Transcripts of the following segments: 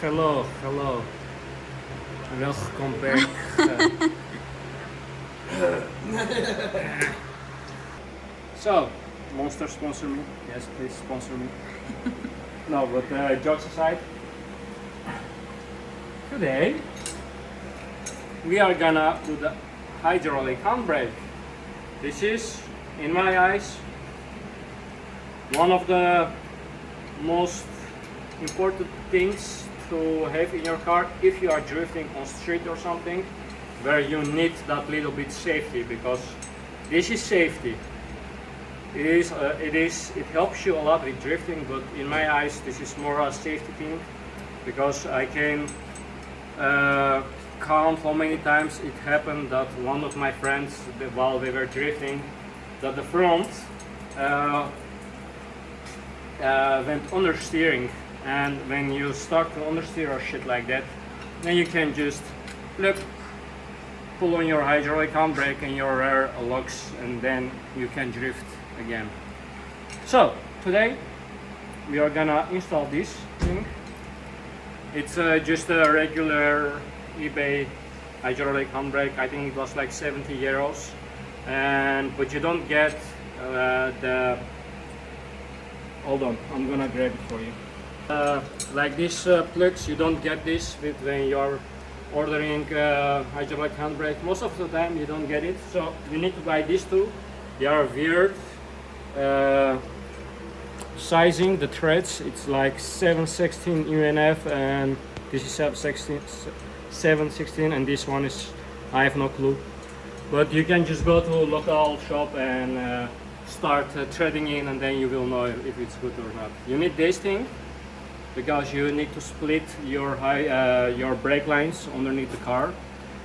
Hello, hello. Welcome back. So, Monster sponsor me. Yes, please sponsor me. No, but jokes aside, today we are gonna do the hydraulic handbrake. This is, in my eyes, one of the most important things to have in your car if you are drifting on street or something where you need that little bit safety, because this is safety. It helps you a lot with drifting, but in my eyes this is more a safety thing, because I can count how many times it happened that one of my friends, while we were drifting, that the front went understeering, and when you start to understeer or shit like that, then you can just look, pull on your hydraulic handbrake and your rear locks, and then you can drift again. So today we are gonna install this thing. It's just a regular eBay hydraulic handbrake. I think it was like 70 euros, but you don't get the, hold on, I'm gonna grab it for you. Like these plugs, you don't get this when you're ordering hydraulic handbrake. Most of the time you don't get it, so you need to buy these two. They are weird sizing, the threads. It's like 716 UNF, and this is 716, and this one is, I have no clue. But you can just go to a local shop and start threading in, and then you will know if it's good or not. You need this thing because you need to split your brake lines underneath the car,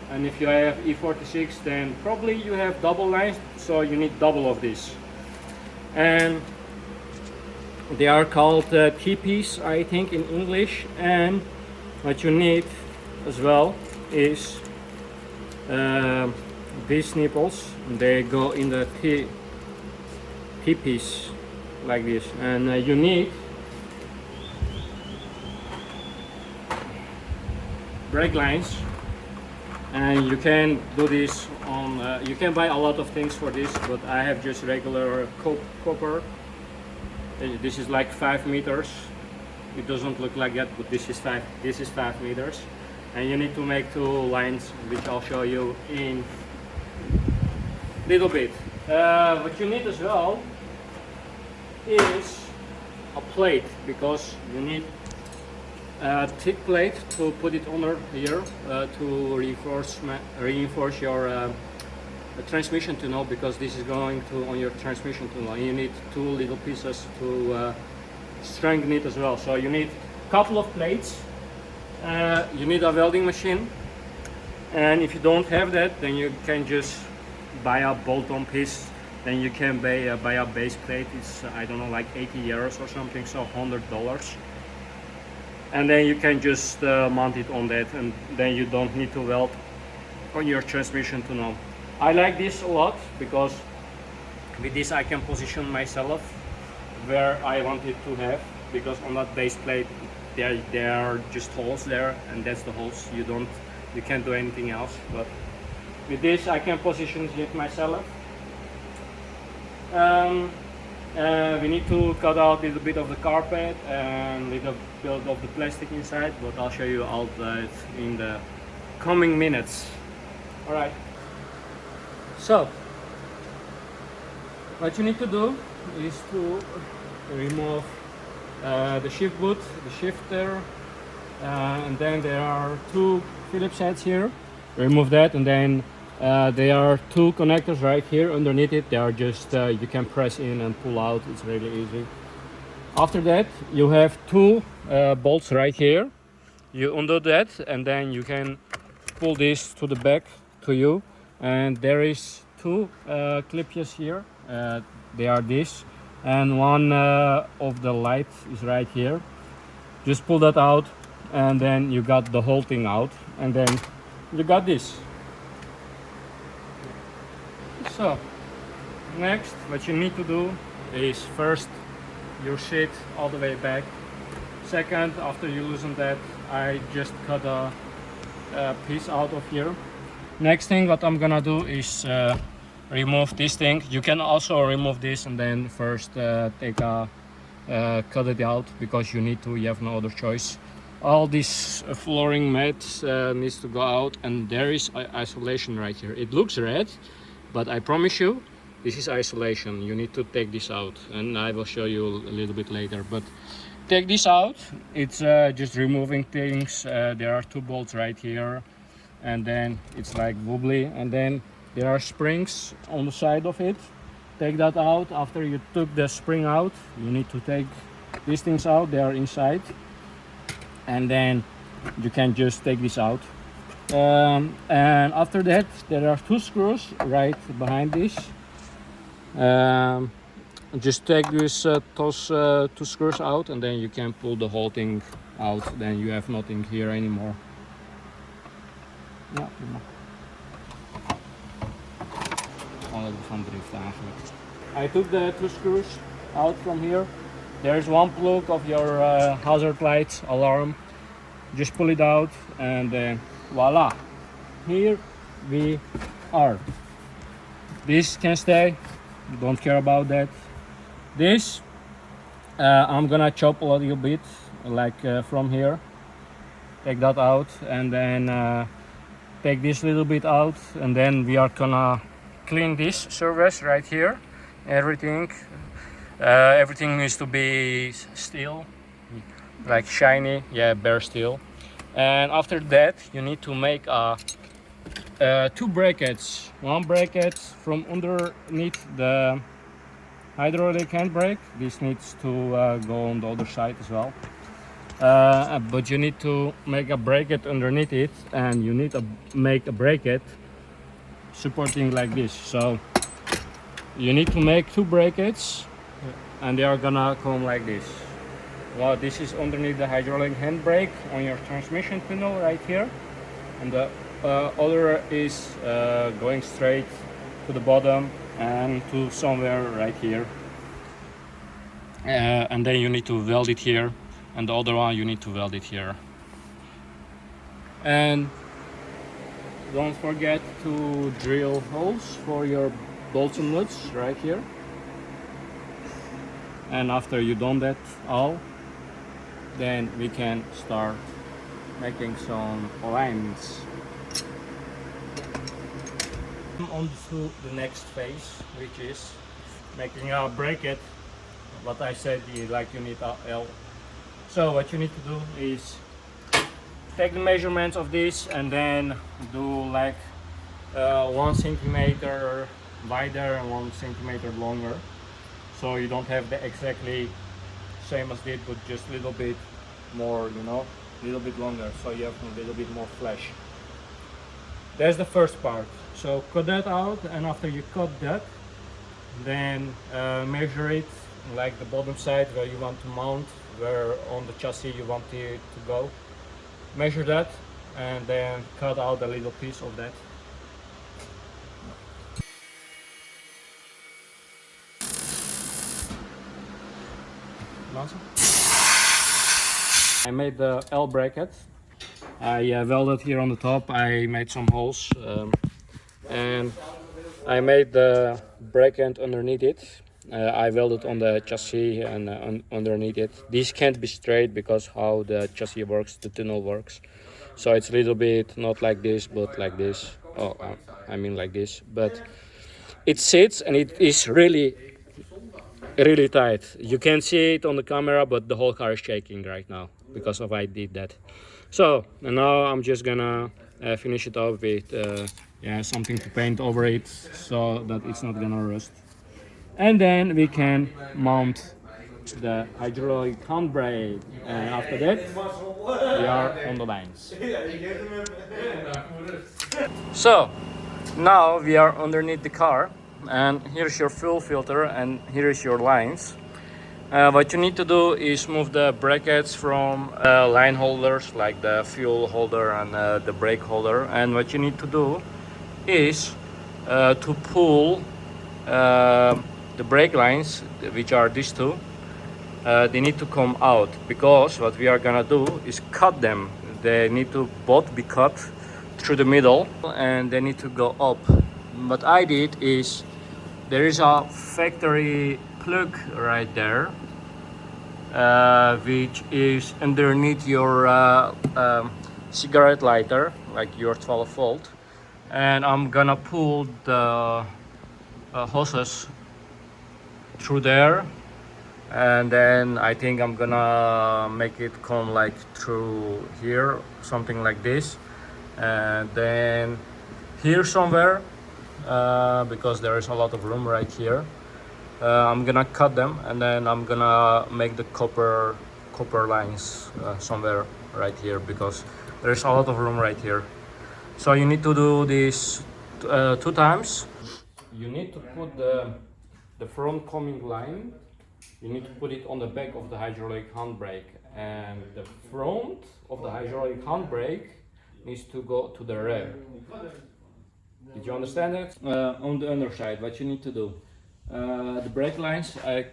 and if you have E46, then probably you have double lines, so you need double of this. And they are called TPs, I think, in English. And what you need as well is these nipples. They go in the TPs like this, and you need brake lines, and you can do this on you can buy a lot of things for this, but I have just regular copper. This is like 5 meters. It doesn't look like that, but this is 5 meters, and you need to make 2 lines, which I'll show you in little bit. What you need as well is a plate, because you need a thick plate to put it under here to reinforce your transmission tunnel, because this is going to on your transmission tunnel. You need 2 little pieces to strengthen it as well. So you need a couple of plates. You need a welding machine, and if you don't have that, then you can just buy a bolt-on piece. Then you can buy a base plate. It's, I don't know, like 80 euros or something, so $100. And then you can just mount it on that, and then you don't need to weld on your transmission tunnel. I like this a lot because with this I can position myself where I want it to have, because on that base plate there are just holes there, and that's the holes. You can't do anything else. But with this I can position it myself. We need to cut out a little bit of the carpet and a little bit of the plastic inside, but I'll show you all that in the coming minutes. Alright, so what you need to do is to remove the shift boot, the shifter, and then there are 2 Phillips heads here. Remove that, and then there are 2 connectors right here underneath it. They are just you can press in and pull out. It's really easy. After that, you have 2 bolts right here. You undo that, and then you can pull this to the back to you. And there is 2 clips here. They are this, and one of the light is right here. Just pull that out, and then you got the whole thing out, and then you got this. So next, what you need to do is first your seat all the way back. Second, after you loosen that, I just cut a piece out of here. Next thing what I'm gonna do is remove this thing. You can also remove this and then first take a cut it out, because you have no other choice. All this flooring mats needs to go out, and there is isolation right here. It looks red, but I promise you this is isolation. You need to take this out, and I will show you a little bit later. But take this out. It's just removing things. There are 2 bolts right here, and then it's like wobbly, and then there are springs on the side of it. Take that out. After you took the spring out, you need to take these things out. They are inside, and then you can just take this out. And after that, there are 2 screws right behind this. Just take those 2 screws out, and then you can pull the whole thing out. Then you have nothing here anymore. Ja, prima. Van drift eigenlijk. I took the 2 screws out from here. There is 1 plug of your hazard light alarm. Just pull it out, and then voila, here we are. This can stay, don't care about that. This I'm gonna chop a little bit, like from here. Take that out, and then take this little bit out, and then we are gonna clean this surface right here. Everything needs to be steel, like shiny, yeah, bare steel. And after that, you need to make 2 brackets. 1 bracket from underneath the hydraulic handbrake. This needs to go on the other side as well. But you need to make a bracket underneath it, and you need to make a bracket supporting like this. So you need to make 2 brackets, and they are gonna come like this. Well, this is underneath the hydraulic handbrake on your transmission tunnel right here, and the other is going straight to the bottom and to somewhere right here. And then you need to weld it here, and the other one you need to weld it here. And don't forget to drill holes for your bolts and nuts right here. And after you've done that all, then we can start making some lines. On to the next phase, which is making a bracket. What I said, like you need a L. So what you need to do is take the measurements of this, and then do like 1 centimeter wider and 1 centimeter longer. So you don't have the exactly same as this, but just a little bit more, you know, a little bit longer, so you have a little bit more flesh. That's the first part. So cut that out, and after you cut that, then measure it, like the bottom side where you want to mount, where on the chassis you want it to go. Measure that, and then cut out a little piece of that. I made the L bracket. I welded here on the top. I made some holes, and I made the bracket underneath it. I welded on the chassis and underneath it. This can't be straight because how the chassis works, the tunnel works. So it's a little bit not like this, but like this. Oh, I mean like this. But it sits, and it is really tight. You can see it on the camera, but the whole car is shaking right now because of I did that. So and now I'm just gonna finish it off with something to paint over it so that it's not gonna rust. And then we can mount the hydraulic handbrake, and after that we are on the lines. So now we are underneath the car, and here's your fuel filter, and here is your lines. What you need to do is move the brackets from line holders, like the fuel holder and the brake holder. And what you need to do is to pull the brake lines, which are these two, they need to come out, because what we are gonna do is cut them. They need to both be cut through the middle and they need to go up. What I did is, there is a factory plug right there, which is underneath your cigarette lighter, like your 12 volt, and I'm gonna pull the hoses through there, and then I think I'm gonna make it come like through here, something like this, and then here somewhere, because there is a lot of room right here. I'm gonna cut them, and then I'm gonna make the copper lines somewhere right here, because there's a lot of room right here. So you need to do this 2 times. You need to put the front coming line, you need to put it on the back of the hydraulic handbrake, and the front of the hydraulic handbrake needs to go to the rear. Did you understand it? On the underside, what you need to do, the brake lines, I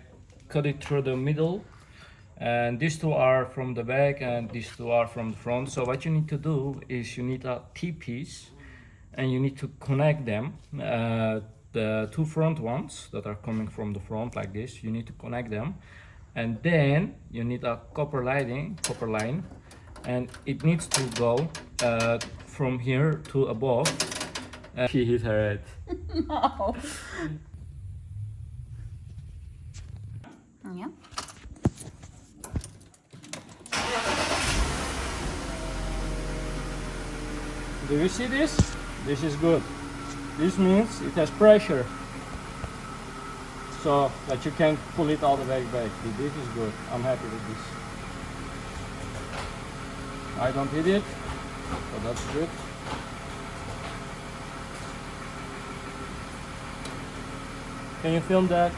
cut it through the middle, and these two are from the back and these two are from the front. So what you need to do is, you need a T-piece and you need to connect them. The 2 front ones that are coming from the front like this, you need to connect them, and then you need a copper line, and it needs to go from here to above. She hit her head. No. Yeah. Do you see this? This is good. This means it has pressure, so that you can pull it all the way back. This is good. I'm happy with this. I don't hit it, so that's good. Can you film that?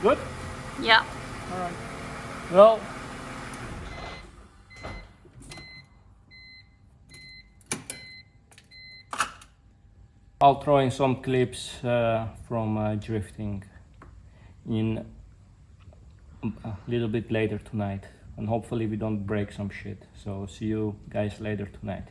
Good? Yeah. All right. Well, I'll throw in some clips from drifting in a little bit later tonight, and hopefully we don't break some shit. So see you guys later tonight.